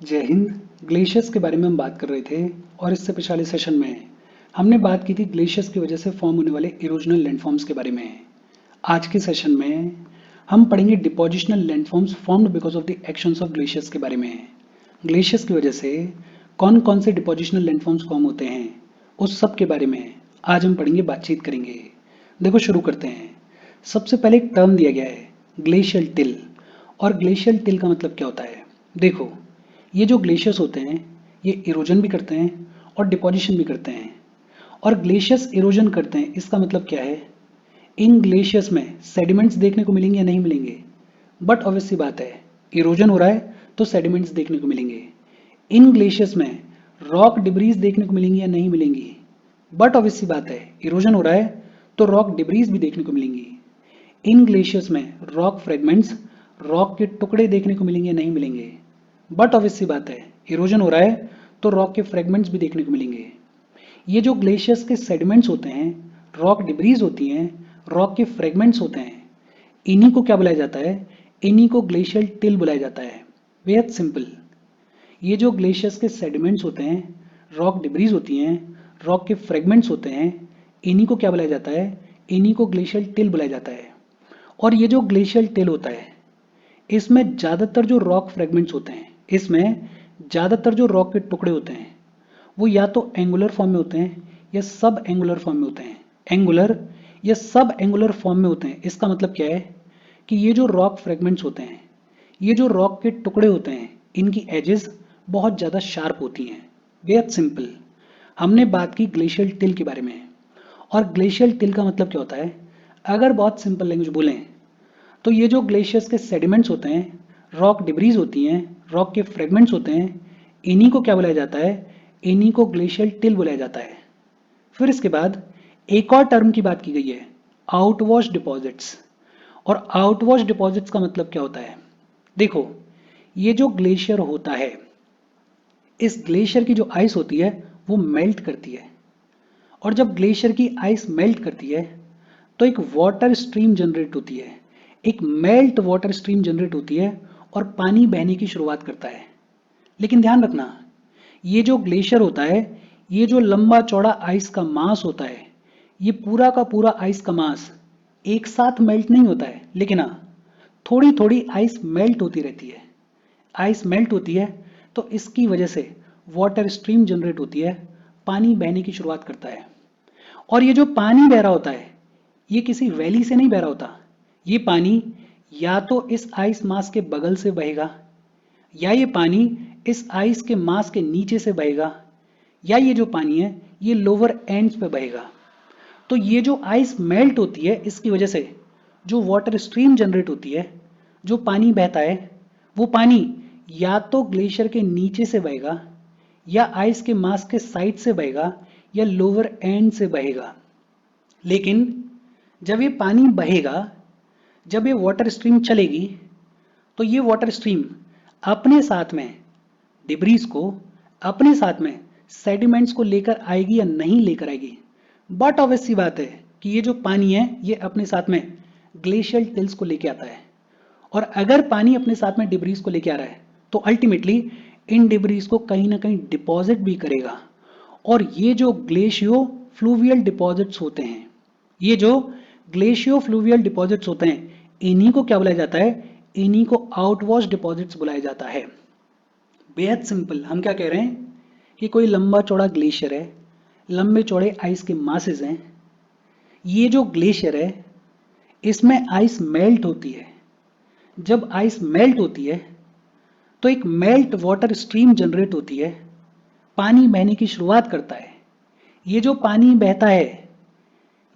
जय हिंद। ग्लेशियर्स के बारे में हम बात कर रहे थे और इससे पिछले सेशन में हमने बात की थी ग्लेशियर्स की वजह से फॉर्म होने वाले इरोजनल लैंडफॉर्म्स के बारे में। आज के सेशन में हम पढ़ेंगे depositional landforms formed because of the actions of glaciers के बारे में। ग्लेशियर्स की वजह से कौन कौन से डिपोजिशनल लैंडफॉर्म्स फॉर्म होते हैं उस सब के बारे में आज हम पढ़ेंगे, बातचीत करेंगे। देखो शुरू करते हैं। सबसे पहले एक टर्म दिया गया है ग्लेशियल टिल। और ग्लेशियल टिल का मतलब क्या होता है? देखो, ये जो ग्लेशियर्स होते हैं ये इरोजन भी करते हैं और डिपोजिशन भी करते हैं। और ग्लेशियर्स इरोजन करते हैं इसका मतलब क्या है? इन ग्लेशियर्स में सेडिमेंट्स देखने को मिलेंगे या नहीं मिलेंगे? बट ऑब्वियस सी बात है, इरोजन हो रहा है तो सेडिमेंट्स देखने को मिलेंगे। इन ग्लेशियर्स में रॉक डिब्रीज देखने को मिलेंगी या नहीं मिलेंगी? बट ऑब्वियस सी बात है, इरोजन हो रहा है तो रॉक डिब्रीज भी देखने को मिलेंगी। इन ग्लेशियर्स में रॉक फ्रेगमेंट्स, रॉक के टुकड़े देखने को मिलेंगे या नहीं मिलेंगे? बट ऑब्वियस सी बात है, इरोजन हो रहा है तो रॉक के फ्रेगमेंट्स भी देखने को मिलेंगे। ये जो ग्लेशियर्स के सेडिमेंट्स होते हैं, रॉक डिब्रीज होती हैं, रॉक के फ्रेगमेंट्स होते हैं, इन्हीं को क्या बुलाया जाता है? इन्हीं को ग्लेशियल टिल बुलाया जाता है। बेहद सिंपल। ये जो ग्लेशियर्स के सेडिमेंट्स होते हैं, रॉक डिब्रीज होती हैं, रॉक के फ्रेगमेंट्स होते हैं, इन्हीं को क्या बुलाया जाता है? इन्हीं को ग्लेशियल टिल बुलाया जाता है। और ये जो ग्लेशियल टिल होता है इसमें ज़्यादातर जो रॉक फ्रेगमेंट्स होते हैं, इसमें ज़्यादातर जो रॉक के टुकड़े होते हैं वो या तो एंगुलर फॉर्म में होते हैं या सब एंगुलर फॉर्म में होते हैं। एंगुलर या सब एंगुलर फॉर्म में होते हैं इसका मतलब क्या है कि ये जो रॉक फ्रेगमेंट्स होते हैं, ये जो रॉक के टुकड़े होते हैं, इनकी एजेस बहुत ज़्यादा शार्प होती हैं। बेहद सिंपल। हमने बात की ग्लेशियल टिल के बारे में। और ग्लेशियल टिल का मतलब क्या होता है? अगर बहुत सिंपल लैंग्वेज बोलें तो ये जो ग्लेशियर्स के सेडिमेंट्स होते हैं, रॉक डिब्रीज होती हैं, रॉक के फ्रेगमेंट्स होते हैं, इन्हीं को क्या बुलाया जाता है? इन्हीं को ग्लेशियल टिल बुलाया जाता है। फिर इसके बाद एक और टर्म की बात की गई है, आउटवॉश डिपॉजिट्स। और आउटवॉश डिपॉजिट्स का मतलब क्या होता है? देखो, ये जो ग्लेशियर होता है, इस ग्लेशियर की जो आइस होती है वो मेल्ट करती है। और जब ग्लेशियर की आइस मेल्ट करती है तो एक वाटर स्ट्रीम जनरेट होती है, एक मेल्ट वाटर स्ट्रीम जनरेट होती है और पानी बहने की शुरुआत करता है। लेकिन ध्यान रखना, ये जो ग्लेशियर होता है, ये जो लंबा चौड़ा आइस का मास होता है, ये पूरा का पूरा आइस का मास एक साथ मेल्ट नहीं होता है, लेकिन हाँ, थोड़ी थोड़ी आइस मेल्ट होती रहती है। आइस मेल्ट होती है तो इसकी वजह से वाटर स्ट्रीम जनरेट होती है, पानी बहने की शुरुआत करता है। और ये जो पानी बह रहा होता है ये किसी वैली से नहीं बह रहा होता। ये पानी या तो इस आइस मास के बगल से बहेगा, या ये पानी इस आइस के मास के नीचे से बहेगा, या ये जो पानी है ये लोअर एंड्स पे बहेगा। तो ये जो आइस मेल्ट होती है इसकी वजह से जो वाटर स्ट्रीम जनरेट होती है, जो पानी बहता है, वो पानी या तो ग्लेशियर के नीचे से बहेगा, या आइस के मास के साइड से बहेगा, या लोअर एंड से बहेगा। लेकिन जब ये पानी बहेगा, जब ये वाटर स्ट्रीम चलेगी, तो ये वाटर स्ट्रीम अपने साथ में डिब्रीज को, अपने साथ में सेडिमेंट्स को लेकर आएगी या नहीं लेकर आएगी? बट ऑब्वियस सी बात है कि ये जो पानी है ये अपने साथ में ग्लेशियल टिल्स को लेके आता है। और अगर पानी अपने साथ में डिब्रीज को लेके आ रहा है तो अल्टीमेटली इन डिब्रीज को कहीं ना कहीं डिपॉजिट भी करेगा। और ये जो ग्लेशियो फ्लूवियल डिपॉजिट्स होते हैं, ये जो ग्लेशियो फ्लूवियल डिपॉजिट्स होते हैं, इन्हीं को क्या बुलाया जाता है? इन्हीं को आउटवॉश डिपॉजिट्स बुलाया जाता है। बेहद सिंपल। हम क्या कह रहे हैं कि कोई लंबा चौड़ा ग्लेशियर है, लंबे चौड़े आइस के मासेस हैं। ये जो ग्लेशियर है इसमें आइस मेल्ट होती है। जब आइस मेल्ट होती है तो एक मेल्ट वाटर स्ट्रीम जनरेट होती है, पानी बहने की शुरुआत करता है। ये जो पानी बहता है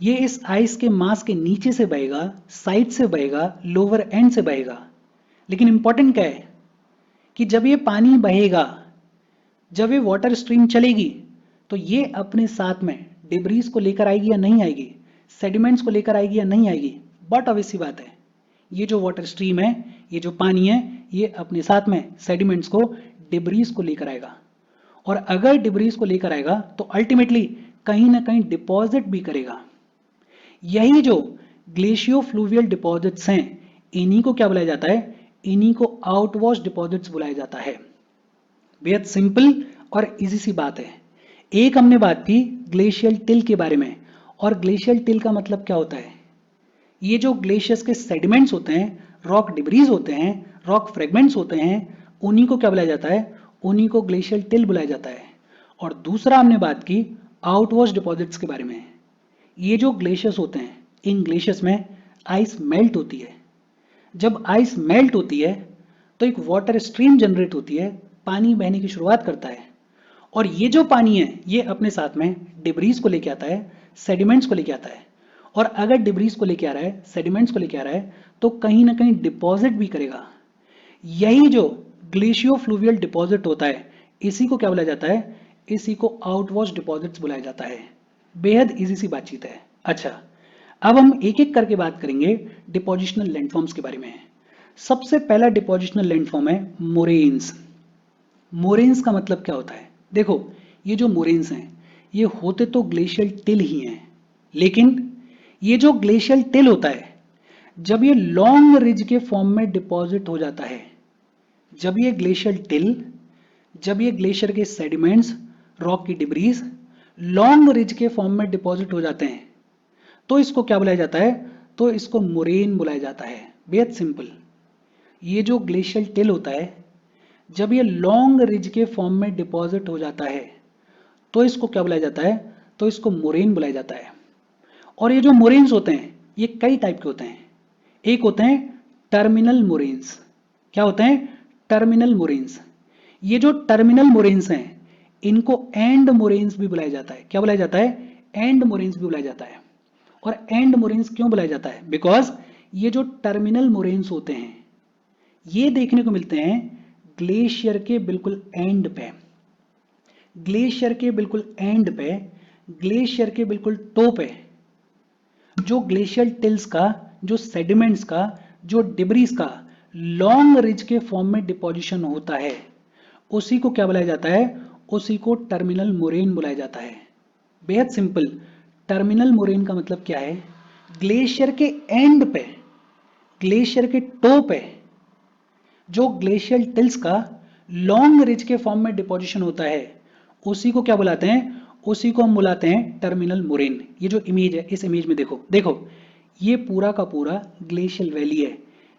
ये इस आइस के मास के नीचे से बहेगा, साइड से बहेगा, लोअर एंड से बहेगा। लेकिन इंपॉर्टेंट क्या है कि जब ये पानी बहेगा, जब ये वाटर स्ट्रीम चलेगी, तो ये अपने साथ में डिब्रीज को लेकर आएगी या नहीं आएगी? सेडिमेंट्स को लेकर आएगी या नहीं आएगी? बट ऑब्वियस सी बात है, ये जो वाटर स्ट्रीम है, ये जो पानी है, ये अपने साथ में सेडिमेंट्स को, डिब्रीज को लेकर आएगा। और अगर डिब्रीज को लेकर आएगा तो अल्टीमेटली कहीं ना कहीं डिपॉजिट भी करेगा। यही जो ग्लेशियो फ्लूवियल डिपॉजिट्स हैं, इन्हीं को क्या बुलाया जाता है? इन्हीं को आउटवॉश डिपॉजिट्स बुलाया जाता है। बेहद सिंपल और इजी सी बात है। एक हमने बात की ग्लेशियल टिल के बारे में, और ग्लेशियल टिल का मतलब क्या होता है? ये जो ग्लेशियर्स के सेडिमेंट्स होते हैं, रॉक डिब्रीज होते हैं, रॉक फ्रेगमेंट्स होते हैं, उन्हीं को क्या बुलाया जाता है? उन्हीं को ग्लेशियल टिल बुलाया जाता है। और दूसरा हमने बात की आउटवॉश डिपॉजिट्स के बारे में। ये जो ग्लेशियर्स होते हैं, इन ग्लेशियर्स में आइस मेल्ट होती है। जब आइस मेल्ट होती है तो एक वाटर स्ट्रीम जनरेट होती है, पानी बहने की शुरुआत करता है। और ये जो पानी है ये अपने साथ में डिब्रीज को लेके आता है, सेडिमेंट्स को लेके आता है। और अगर डिब्रीज को लेके आ रहा है, सेडिमेंट्स को लेके आ रहा है, तो कहीं ना कहीं डिपॉजिट भी करेगा। यही जो ग्लेशियो फ्लूवियल डिपॉजिट होता है, इसी को क्या बुलाया जाता है? इसी को आउटवॉश डिपॉजिट्स बुलाया जाता है। बेहद इजी सी बातचीत है। अच्छा, अब हम एक एक करके बात करेंगे डिपोजिशनल लैंडफॉर्म्स के बारे में। सबसे पहला डिपोजिशनल लैंडफॉर्म है मोरेन्स। मोरेन्स का मतलब क्या होता है? देखो, ये जो मोरेन्स हैं ये होते तो ग्लेशियल टिल ही हैं, लेकिन ये जो ग्लेशियल टिल होता है, जब ये लॉन्ग रिज के फॉर्म में डिपॉजिट हो जाता है, जब ये ग्लेशियल टिल, जब ये ग्लेशियर के सेडिमेंट्स, रॉक की डिब्रीज लॉन्ग रिज के फॉर्म में डिपॉजिट हो जाते हैं, तो इसको क्या बुलाया जाता है? तो इसको मोरेन बुलाया जाता है। बेहद सिंपल। ये जो ग्लेशियल टिल होता है, जब ये लॉन्ग रिज के फॉर्म में डिपॉजिट हो जाता है, तो इसको क्या बुलाया जाता है? तो इसको मोरेन बुलाया जाता है। और ये जो मोरेन्स होते हैं ये कई टाइप के होते हैं। एक होते हैं टर्मिनल मोरेन्स। क्या होते हैं? Terminal moraines. ये जो टर्मिनल मोरेन्स हैं इनको एंड मोरेन्स भी बुलाया जाता है। क्या बुलाया जाता है? एंड मोरेन्स भी बुलाया जाता है। और एंड मोरेन्स क्यों बुलाया जाता है? बिकॉज ये जो टर्मिनल मोरेन्स होते हैं ये देखने को मिलते हैं ग्लेशियर के बिल्कुल एंड पे, ग्लेशियर के बिल्कुल एंड पे, ग्लेशियर के बिल्कुल टो पे। जो ग्लेशियल टिल्स का, जो सेडिमेंट्स का, जो डिब्रीज का लॉन्ग रिज के फॉर्म में डिपोजिशन होता है, उसी को क्या बुलाया जाता है? उसी को टर्मिनल मोरेन बुलाया जाता है। बेहद सिंपल। टर्मिनल मोरेन का मतलब क्या है? ग्लेशियर के एंड पे, ग्लेशियर के टो पे जो ग्लेशियल टिल्स का लॉन्ग रिज के फॉर्म में डिपोजिशन होता है, उसी को क्या बुलाते हैं? उसी को हम बुलाते हैं टर्मिनल मोरेन। ये जो इमेज है, इस इमेज में देखो, देखो ये पूरा का पूरा ग्लेशियल वैली है।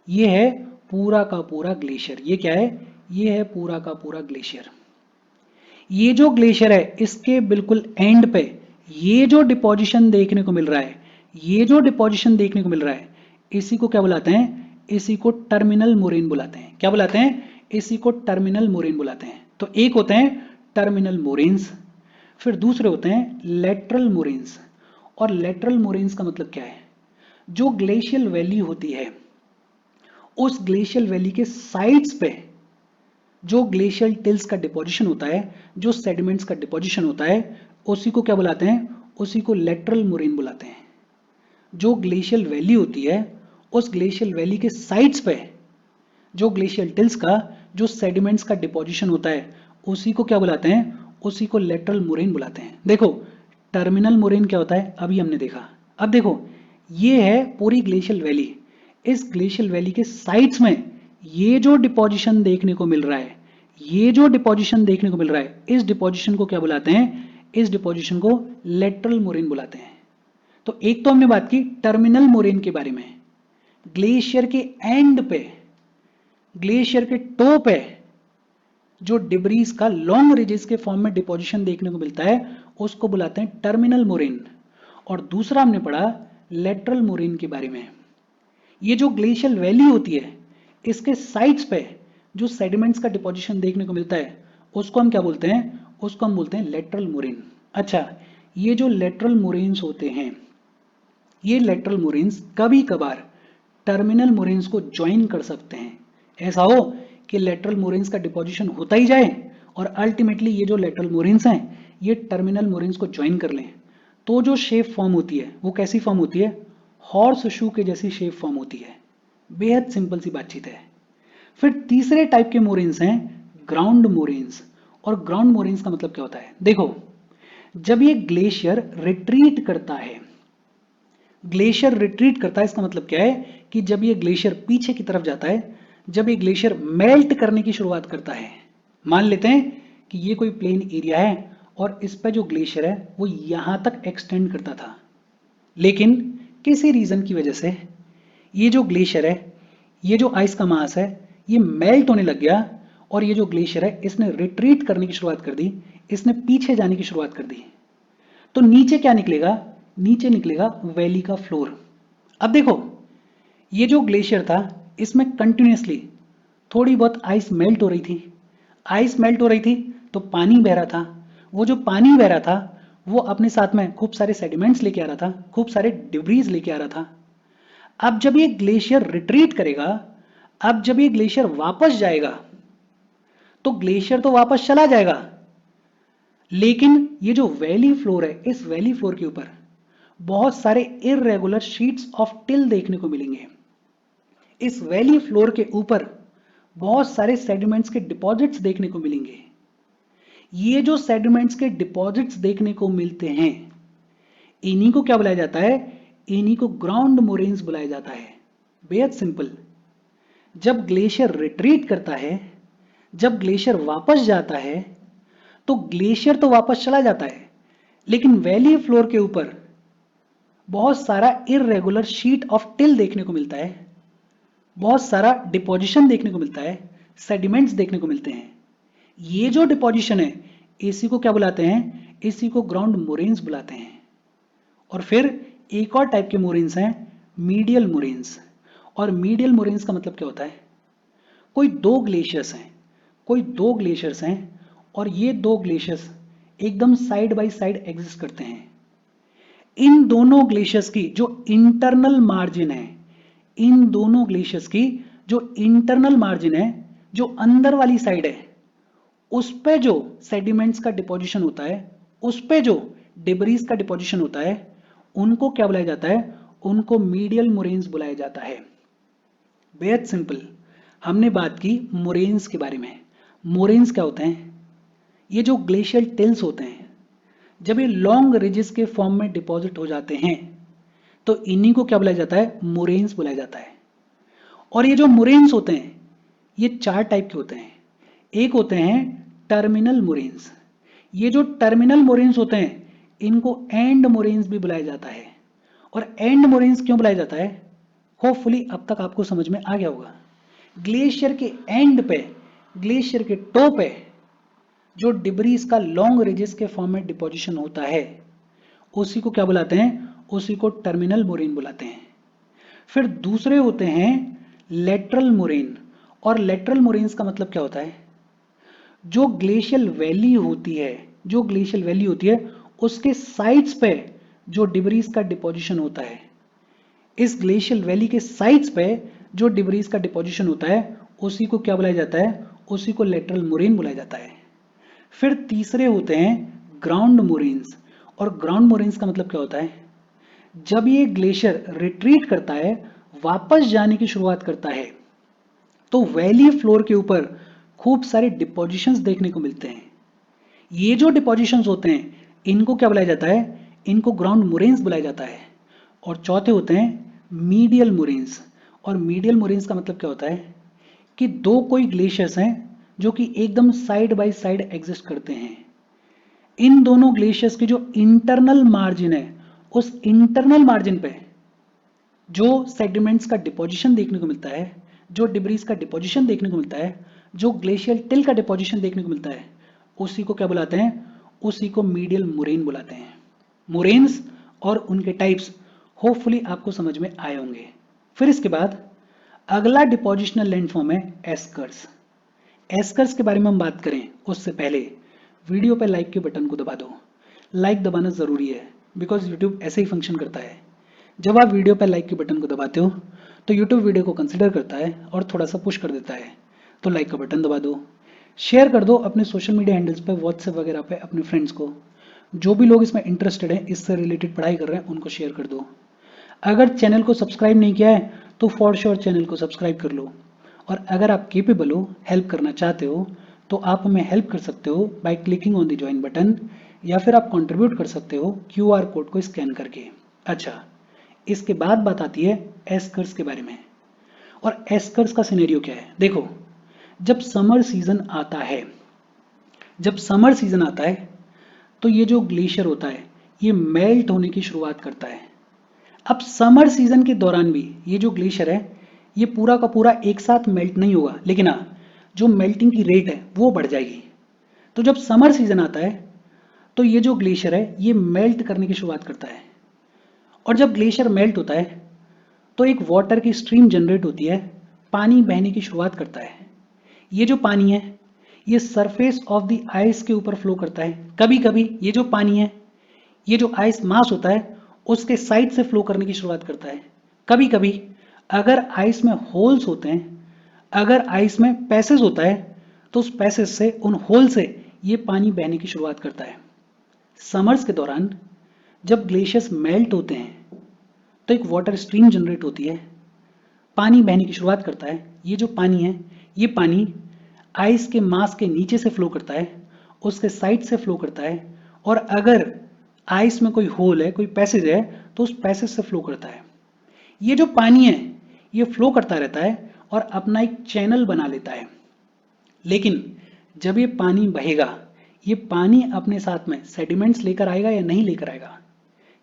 ये है पूरा का पूरा ग्लेशियर। ये क्या है? ये है पूरा का पूरा ग्लेशियर। ये जो ग्लेशियर है इसके बिल्कुल एंड पे ये जो डिपोजिशन देखने को मिल रहा है, ये जो डिपोजिशन देखने को मिल रहा है, इसी को क्या बुलाते हैं? इसी को टर्मिनल मोरेन बुलाते हैं। क्या बुलाते हैं? इसी को टर्मिनल मोरेन बुलाते हैं। तो एक होते हैं टर्मिनल मोरेन्स, फिर दूसरे होते हैं लेटरल मोरेन्स। और लेटरल मोरेन्स का मतलब क्या है? जो ग्लेशियल वैली होती है, उस ग्लेशियल वैली के साइड्स पे जो ग्लेशियल टिल्स का डिपोजिशन होता है, जो सेडिमेंट्स का डिपोजिशन होता है, उसी को क्या बुलाते हैं? उसी को लेटरल मोरेन बुलाते हैं। जो ग्लेशियल वैली होती है, उस ग्लेशियल वैली के साइड्स पे जो ग्लेशियल टिल्स का, जो सेडिमेंट्स का डिपोजिशन होता है, उसी को क्या बुलाते हैं? उसी को लेटरल मोरेन बुलाते हैं। देखो, टर्मिनल मोरेन क्या होता है अभी हमने देखा। अब देखो, ये है पूरी ग्लेशियल वैली। इस ग्लेशियल वैली के साइड्स में ये जो डिपोजिशन देखने को मिल रहा है, ये जो डिपोजिशन देखने को मिल रहा है, इस डिपोजिशन को क्या बुलाते हैं? इस डिपोजिशन को लेटरल मोरेन बुलाते हैं। तो एक तो हमने बात की टर्मिनल मोरेन के बारे में, ग्लेशियर के एंड पे, ग्लेशियर के टो पे जो डिब्रीज का लॉन्ग रिजेस के फॉर्म में डिपोजिशन देखने को मिलता है, उसको बुलाते हैं टर्मिनल मोरेन। और दूसरा हमने पढ़ा लेटरल मोरेन के बारे में। ये जो ग्लेशियल वैली होती है, इसके साइड्स पे जो सेडिमेंट्स का डिपोजिशन देखने को मिलता है, उसको हम क्या बोलते हैं? उसको हम बोलते हैं लेटरल मोरेन। अच्छा, ये जो लेटरल मोरेन्स होते हैं, ये लेटरल मोरेन्स कभी कभार टर्मिनल मोरेन्स को ज्वाइन कर सकते हैं। ऐसा हो कि लेटरल मोरेन्स का डिपोजिशन होता ही जाए और अल्टीमेटली ये जो लेटरल मोरेन्स हैं ये टर्मिनल मोरेन्स को ज्वाइन कर लें, तो जो शेप फॉर्म होती है वो कैसी फॉर्म होती है? हॉर्स शू के जैसी शेप फॉर्म होती है। बेहद सिंपल सी बातचीत है। फिर तीसरे टाइप के मोरेन्स हैं ग्राउंड मोरेन्स। और ग्राउंड मोरेन्स का मतलब क्या होता है? देखो, जब ये ग्लेशियर रिट्रीट करता है, ग्लेशियर रिट्रीट करता है, इसका मतलब क्या है? कि जब ये ग्लेशियर पीछे की तरफ जाता है, जब ये ग्लेशियर मेल्ट करने की शुरुआत करता है, मान लेते हैं कि ये कोई प्लेन एरिया है और इस पर जो ग्लेशियर है वो यहां तक एक्सटेंड करता था, लेकिन किसी रीजन की वजह से ये जो ग्लेशियर है, ये जो आइस का मास है, ये मेल्ट होने लग गया और ये जो ग्लेशियर है इसने रिट्रीट करने की शुरुआत कर दी, इसने पीछे जाने की शुरुआत कर दी। तो नीचे क्या निकलेगा? नीचे निकलेगा वैली का फ्लोर। अब देखो, ये जो ग्लेशियर था इसमें कंटिन्यूसली थोड़ी बहुत आइस मेल्ट हो रही थी। आइस मेल्ट हो रही थी तो पानी बह रहा था। वो जो पानी बह रहा था वो अपने साथ में खूब सारे सेडिमेंट्स लेके आ रहा था, खूब सारे डिब्रीज लेके आ रहा था। अब जब ये ग्लेशियर रिट्रीट करेगा, अब जब ये ग्लेशियर वापस जाएगा, तो ग्लेशियर तो वापस चला जाएगा, लेकिन ये जो वैली फ्लोर है, इस वैली फ्लोर के ऊपर बहुत सारे इररेगुलर शीट्स ऑफ टिल देखने को मिलेंगे। इस वैली फ्लोर के ऊपर बहुत सारे सेडिमेंट्स के डिपॉजिट्स देखने को मिलेंगे। ये जो सेडिमेंट्स के डिपॉजिट्स देखने को मिलते हैं, इन्हीं को क्या बुलाया जाता है? इन्हीं को ग्राउंड मोरेन्स बुलाया जाता है। बेहद सिंपल। जब ग्लेशियर रिट्रीट करता है, जब ग्लेशियर वापस जाता है, तो ग्लेशियर तो वापस चला जाता है, लेकिन वैली फ्लोर के ऊपर बहुत सारा इररेगुलर शीट ऑफ टिल देखने को मिलता है, बहुत सारा डिपोजिशन देखने को मिलता है, सेडिमेंट्स देखने को मिलते हैं। ये जो डिपोजिशन है, इसी को क्या बुलाते हैं? इसी को ग्राउंड मोरेन्स बुलाते हैं। और फिर एक और टाइप के मोरेन्स हैं, मीडियल मोरेन्स। और मीडियल मोरेन्स का मतलब क्या होता है? कोई दो ग्लेशियर्स हैं, कोई दो ग्लेशियर्स हैं और ये दो ग्लेशियर्स एकदम साइड बाय साइड एग्जिस्ट करते हैं। इन दोनों ग्लेशियर्स की जो इंटरनल मार्जिन है, इन दोनों ग्लेशियर्स की जो इंटरनल मार्जिन है, जो अंदर वाली साइड है, उस पे जो सेडिमेंट्स का डिपोजिशन होता है, उस पे जो डिब्रीज का डिपोजिशन होता है, उनको क्या बुलाया जाता है? उनको मीडियल मोरेन्स बुलाया जाता है। बेहद सिंपल। हमने बात की मोरेन्स के बारे में। मोरेन्स क्या होते हैं? ये जो ग्लेशियल टिल्स होते हैं, जब ये लॉन्ग रिजेस के फॉर्म में डिपॉजिट हो जाते हैं, तो इन्हीं को क्या बुलाया जाता है? मोरेन्स बुलाया जाता है। और ये जो मोरेन्स होते हैं, ये चार टाइप के होते हैं। एक होते हैं टर्मिनल मोरेन्स। ये जो टर्मिनल मोरेन्स होते हैं, इनको एंड मोरेन्स भी बुलाया जाता है। और एंड मोरेन्स क्यों बुलाया जाता है? होपफुली अब तक आपको समझ में आ गया होगा। ग्लेशियर के एंड पे, ग्लेशियर के टो पे जो डिब्रीज का लॉन्ग रिजेस के फॉर्म में डिपोजिशन होता है, उसी को क्या बुलाते हैं? उसी को टर्मिनल मोरेन बुलाते हैं। फिर दूसरे होते हैं लेटरल मोरेन। और लेटरल मोरेन्स का मतलब क्या होता है? जो ग्लेशियल वैली होती है, जो ग्लेशियल वैली होती है, उसके साइड्स पे जो डिब्रीज का डिपोजिशन होता है, इस ग्लेशियल वैली के साइड्स पे जो डिब्रीज का डिपोजिशन होता है, उसी को क्या बुलाया जाता है? उसी को लेटरल मोरेन बुलाया जाता है। फिर तीसरे होते हैं ग्राउंड मोरेन्स। और ग्राउंड मोरेन्स का मतलब क्या होता है? जब ये ग्लेशियर रिट्रीट करता है, वापस जाने की शुरुआत करता है, तो वैली फ्लोर के ऊपर खूब सारे डिपोजिशंस देखने को मिलते हैं। ये जो डिपोजिशंस होते हैं, इनको क्या बुलाया जाता है? इनको ग्राउंड मोरेन्स बुलाया जाता है। और चौथे होते हैं मीडियल मोरेन्स। और मीडियल मोरेन्स का मतलब क्या होता है? कि दो कोई ग्लेशियर्स हैं जो कि एकदम साइड बाय साइड एग्जिस्ट करते हैं। इन दोनों ग्लेशियर्स की जो इंटरनल मार्जिन है, उस इंटरनल मार्जिन पे जो सेडिमेंट्स का डिपोजिशन देखने को मिलता है, जो डिब्रीज का डिपोजिशन देखने को मिलता है, जो ग्लेशियल टिल का डिपोजिशन देखने को मिलता है, उसी को क्या बुलाते हैं? उसी को मीडियल मोरेन बुलाते हैं। मोरेन्स और उनके टाइप्स होपफुली आपको समझ में आए होंगे। फिर इसके बाद अगला डिपोजिशनल लैंडफॉर्म है एस्कर्स। एस्कर्स के बारे में हम बात करें उससे पहले वीडियो पर लाइक के बटन को दबा दो। लाइक दबाना ज़रूरी है, बिकॉज यूट्यूब ऐसे ही फंक्शन करता है। जब आप वीडियो पर लाइक के बटन को दबाते हो तो यूट्यूब वीडियो को कंसिडर करता है और थोड़ा सा पुश कर देता है। तो लाइक का बटन दबा दो, शेयर कर दो अपने सोशल मीडिया हैंडल्स पे, व्हाट्सएप वगैरह पे अपने फ्रेंड्स को। जो भी लोग इसमें इंटरेस्टेड हैं, इससे रिलेटेड पढ़ाई कर रहे हैं, उनको शेयर कर दो। अगर चैनल को सब्सक्राइब नहीं किया है तो फॉर श्योर चैनल को सब्सक्राइब कर लो। और अगर आप केपेबल हो, हेल्प करना चाहते हो, तो आप हमें हेल्प कर सकते हो by clicking on the join button, या फिर आप कंट्रीब्यूट कर सकते हो क्यूआर कोड को स्कैन करके। अच्छा, इसके बाद बात आती है एस्कर्स के बारे में। और एस्कर्स का सिनेरियो क्या है? देखो, जब समर सीजन आता है, जब समर सीजन आता है तो ये जो ग्लेशियर होता है ये मेल्ट होने की शुरुआत करता है। अब समर सीजन के दौरान भी ये जो ग्लेशियर है ये पूरा का पूरा एक साथ मेल्ट नहीं होगा, लेकिन हाँ जो मेल्टिंग की रेट है वो बढ़ जाएगी। तो जब समर सीजन आता है तो ये जो ग्लेशियर है ये मेल्ट करने की शुरुआत करता है, और जब ग्लेशियर मेल्ट होता है तो एक वाटर की स्ट्रीम जनरेट होती है, पानी बहने की शुरुआत करता है। ये जो पानी है ये सरफेस ऑफ द आइस के ऊपर फ्लो करता है। कभी कभी ये जो पानी है ये जो आइस मास होता है उसके साइड से फ्लो करने की शुरुआत करता है। कभी कभी अगर आइस में होल्स होते हैं, अगर आइस में पैसेज होता है तो उस पैसेज से, उन होल से ये पानी बहने की शुरुआत करता है। समर्स के दौरान जब ग्लेशियर्स मेल्ट होते हैं तो एक वाटर स्ट्रीम जनरेट होती है, पानी बहने की शुरुआत करता है। ये जो पानी है ये पानी आइस के मास के नीचे से फ्लो करता है, उसके साइड से फ्लो करता है, और अगर आइस में कोई होल है, कोई पैसेज है, तो उस पैसेज से फ्लो करता है। ये जो पानी है ये फ्लो करता रहता है और अपना एक चैनल बना लेता है। लेकिन जब ये पानी बहेगा, ये पानी अपने साथ में सेडिमेंट्स लेकर आएगा या नहीं लेकर आएगा?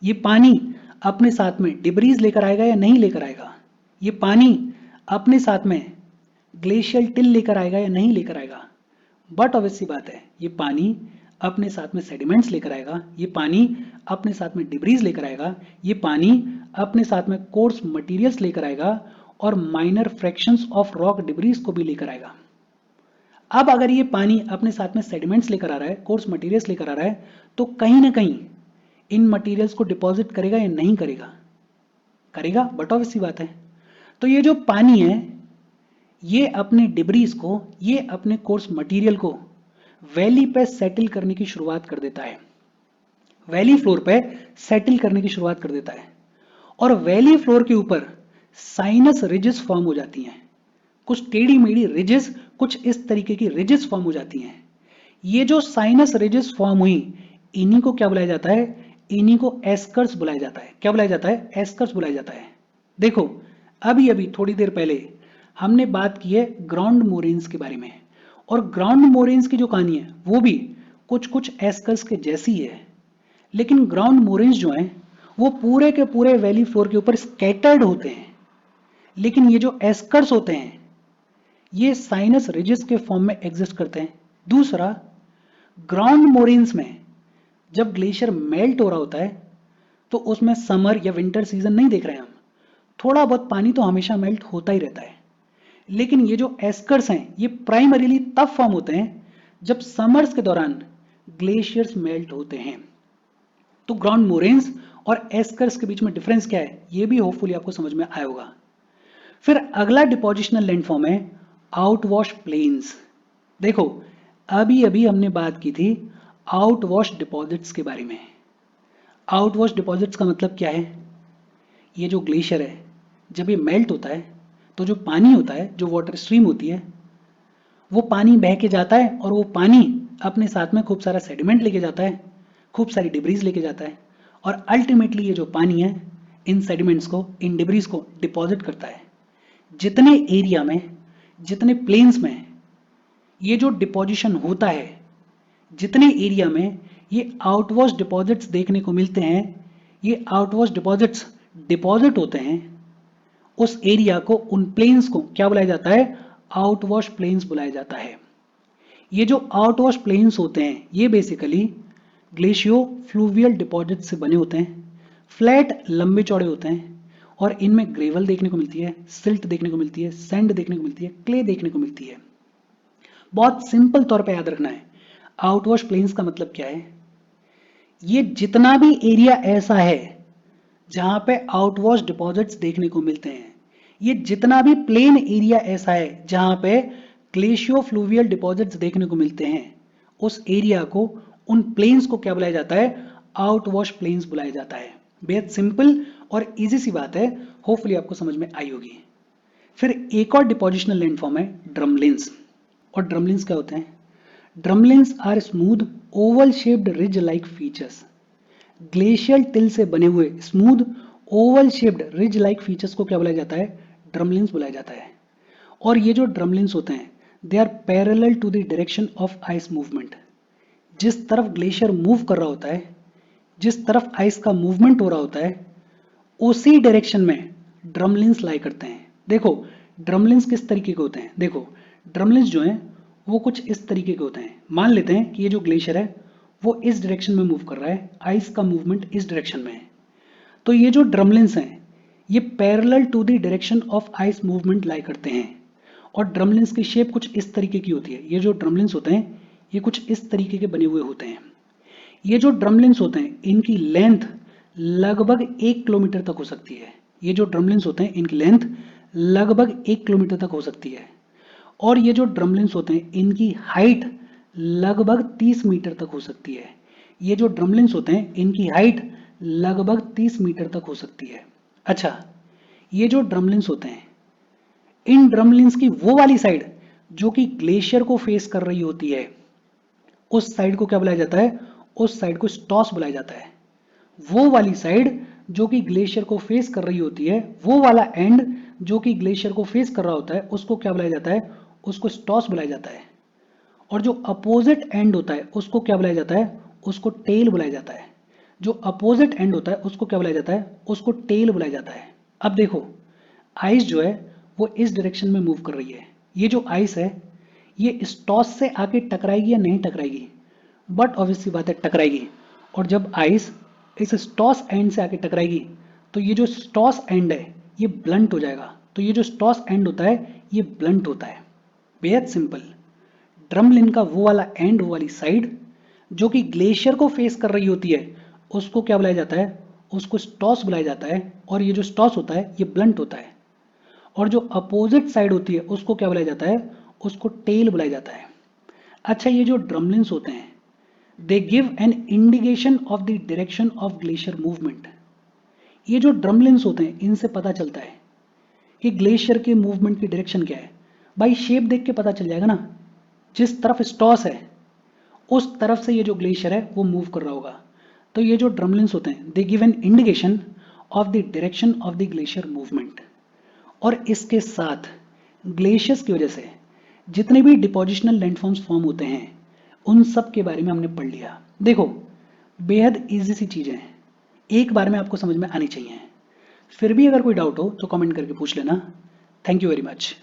ये पानी अपने साथ में डिब्रीज लेकर आएगा या नहीं लेकर आएगा? ये पानी अपने साथ में ग्लेशियल टिल लेकर आएगा या नहीं लेकर आएगा? बट ऑब्वियस सी बात है, ये पानी अपने साथ में सेडिमेंट्स लेकर आएगा, ये पानी अपने साथ में डिब्रीज लेकर आएगा, ये पानी अपने साथ में कोर्स मटेरियल्स लेकर आएगा और minor fractions of rock debris को भी लेकर आएगा। अब अगर ये पानी अपने साथ में सेडिमेंट्स लेकर आ रहा है, कोर्स मटेरियल्स लेकर आ रहा है, तो कहीं ना कहीं इन मटेरियल्स को डिपॉजिट करेगा या नहीं करेगा? करेगा, बट ऑब्वियस सी बात है। तो ये जो पानी है ये अपने डिब्रीज को, ये अपने कोर्स मटेरियल को वैली पे सेटल करने की शुरुआत कर देता है, वैली फ्लोर पे सेटल करने की शुरुआत कर देता है। और वैली फ्लोर के ऊपर साइनस रिजेस फॉर्म हो जाती हैं, कुछ टेढ़ी मेढ़ी रिजेस, कुछ इस तरीके की रिजेस फॉर्म हो जाती हैं। ये जो साइनस रिजेस फॉर्म हुई, इन्हीं को क्या बुलाया जाता है? इन्हीं को एस्कर्स बुलाया जाता है। क्या बुलाया जाता है? एस्कर्स बुलाया जाता है। देखो, अभी अभी थोड़ी देर पहले हमने बात की है ग्राउंड मोरेन्स के बारे में, और ग्राउंड मोरेन्स की जो कहानी है वो भी कुछ कुछ एस्कर्स के जैसी है। लेकिन ग्राउंड मोरेन्स जो हैं वो पूरे के पूरे वैली फ्लोर के ऊपर स्कैटर्ड होते हैं, लेकिन ये जो एस्कर्स होते हैं ये साइनस रिजेस के फॉर्म में एग्जिस्ट करते हैं। दूसरा, ग्राउंड मोरेन्स में जब ग्लेशियर मेल्ट हो रहा होता है तो उसमें समर या विंटर सीजन नहीं देख रहे हैं हम, थोड़ा बहुत पानी तो हमेशा मेल्ट होता ही रहता है। लेकिन ये जो एस्कर्स हैं ये प्राइमरीली तब फॉर्म होते हैं जब समर्स के दौरान ग्लेशियर्स मेल्ट होते हैं। तो ग्राउंड मोरेन्स और एस्कर्स के बीच में डिफरेंस क्या है ये भी होपफुली आपको समझ में आया होगा। फिर अगला डिपोजिशनल लैंडफॉर्म है आउटवॉश प्लेन्स। देखो, अभी अभी हमने बात की थी आउटवॉश डिपॉजिट्स के बारे में। आउटवॉश डिपॉजिट्स का मतलब क्या है? ये जो ग्लेशियर है जब ये मेल्ट होता है तो जो पानी होता है, जो वाटर स्ट्रीम होती है, वो पानी बह के जाता है और वो पानी अपने साथ में खूब सारा सेडिमेंट लेके जाता है, खूब सारी डिब्रीज लेके जाता है, और अल्टीमेटली ये जो पानी है इन सेडिमेंट्स को, इन डिब्रीज को डिपॉजिट करता है। जितने एरिया में, जितने प्लेन्स में ये जो डिपोजिशन होता है, जितने एरिया में ये आउटवॉश डिपॉजिट्स देखने को मिलते हैं, ये आउटवॉश डिपॉजिट्स डिपॉजिट होते हैं, उस एरिया को, उन प्लेन्स को क्या बुलाया जाता है? आउटवॉश प्लेन्स बुलाया जाता है। ये जो आउटवॉश प्लेन्स होते हैं ये बेसिकली ग्लेशियो फ्लूवियल डिपॉजिट से बने होते हैं, फ्लैट लंबे चौड़े होते हैं, और इनमें ग्रेवल देखने को मिलती है, सिल्ट देखने को मिलती है, सैंड देखने को मिलती है, क्ले देखने को मिलती है। बहुत सिंपल तौर पे याद रखना है, आउटवॉश प्लेन्स का मतलब क्या है? ये जितना भी एरिया ऐसा है जहां पे आउटवॉश डिपॉजिट्स देखने को मिलते हैं, ये जितना भी प्लेन एरिया ऐसा है जहां पे ग्लेशियो फ्लूवियल डिपॉजिट्स देखने को मिलते हैं, उस एरिया को, उन प्लेन्स को क्या बुलाया जाता है? आउटवॉश प्लेन्स बुलाया जाता है। बेहद सिंपल और इजी सी बात है, होपफुली आपको समझ में आई होगी। फिर एक और डिपोजिशनल लैंडफॉर्म है ड्रमलिन्स। और ड्रमलिन्स क्या होते हैं? Drumlins are smooth oval shaped ridge like features. Glacial till से बने हुए smooth oval shaped ridge like features को क्या बुलाया जाता है? ड्रमलिन्स बुलाया जाता है। और ये जो ड्रमलिन्स होते हैं they are parallel to the direction of ice movement. जिस तरफ ग्लेशियर मूव कर रहा होता है, जिस तरफ आइस का मूवमेंट हो रहा होता है, उसी डायरेक्शन में ड्रमलिन्स लाई करते हैं। देखो ड्रमलिन्स किस तरीके के होते हैं, देखो ड्रमलिन्स जो हैं वो कुछ इस तरीके के होते हैं। मान लेते हैं कि ये जो ग्लेशियर है वो इस डायरेक्शन में मूव कर रहा है, आइस का मूवमेंट इस डायरेक्शन में है। तो ये जो ड्रमलिन्स हैं ये parallel to the direction of ice movement lie करते हैं। और ड्रमलिन्स की शेप कुछ इस तरीके की होती है। ये जो ड्रमलिन्स होते हैं ये कुछ इस तरीके के बने हुए होते हैं। ये जो ड्रमलिन्स होते हैं इनकी लेंथ लगभग 1 किलोमीटर तक हो सकती है। ये जो ड्रमलिन्स होते हैं इनकी लेंथ लगभग 1 किलोमीटर तक हो सकती है। और ये जो ड्रमलिन्स होते हैं इनकी हाइट लगभग 30 मीटर तक हो सकती है। ये जो ड्रमलिन्स होते हैं इनकी हाइट लगभग 30 मीटर तक हो सकती है। अच्छा, ये जो ड्रमलिन्स होते हैं इन ड्रमलिन्स की वो वाली साइड जो कि ग्लेशियर को फेस कर रही होती है, उस साइड को क्या बुलाया जाता है, उस साइड को स्टॉस बुलाया जाता है। वो वाली साइड जो कि ग्लेशियर को फेस कर रही होती है, वो वाला एंड जो कि ग्लेशियर को फेस कर रहा होता है, उसको क्या बुलाया जाता है, उसको स्टॉस बुलाया जाता है। और जो अपोजिट एंड होता है उसको क्या बुलाया जाता है, उसको टेल बुलाया जाता है। जो अपोजिट एंड होता है उसको क्या बुलाया जाता है, उसको टेल बुलाया जाता है। अब देखो आइस जो है वो इस डायरेक्शन में मूव कर रही है। ये जो आइस है ये स्टॉस से आके टकराएगी या नहीं टकराएगी, बट ऑब्वियसली बात है टकराएगी। और जब आइस इस स्टॉस एंड से आके टकराएगी तो ये जो स्टॉस एंड है ये ब्लंट हो जाएगा। तो ये जो स्टॉस एंड होता है ये ब्लंट होता है। बेहद सिंपल। ड्रमलिन का वो वाला एंड, वो वाली साइड जो कि ग्लेशियर को फेस कर रही होती है उसको क्या बुलाया जाता है, उसको स्टॉस बुलाया जाता है। और ये जो स्टॉस होता है ये ब्लंट होता है। और जो अपोजिट साइड होती है उसको क्या बुलाया जाता है, उसको टेल बुलाया जाता है। अच्छा, ये जो ड्रमलिन्स होते हैं they give an indication of the direction of glacier movement. ये जो ड्रमलिन्स होते हैं इनसे पता चलता है कि ग्लेशियर के मूवमेंट की डायरेक्शन क्या है। भाई शेप देख के पता चल जाएगा ना, जिस तरफ स्टॉस है उस तरफ से ये जो ग्लेशियर है वो मूव कर रहा होगा। तो ये जो ड्रमलिन्स होते हैं they give an indication of the direction of the glacier movement. और इसके साथ ग्लेशियर्स की वजह से जितने भी डिपोजिशनल लैंडफॉर्म्स फॉर्म होते हैं उन सब के बारे में हमने पढ़ लिया। देखो बेहद इजी सी चीज़ें हैं, एक बार में आपको समझ में आनी चाहिए। फिर भी अगर कोई डाउट हो तो कमेंट करके पूछ लेना। Thank you very much.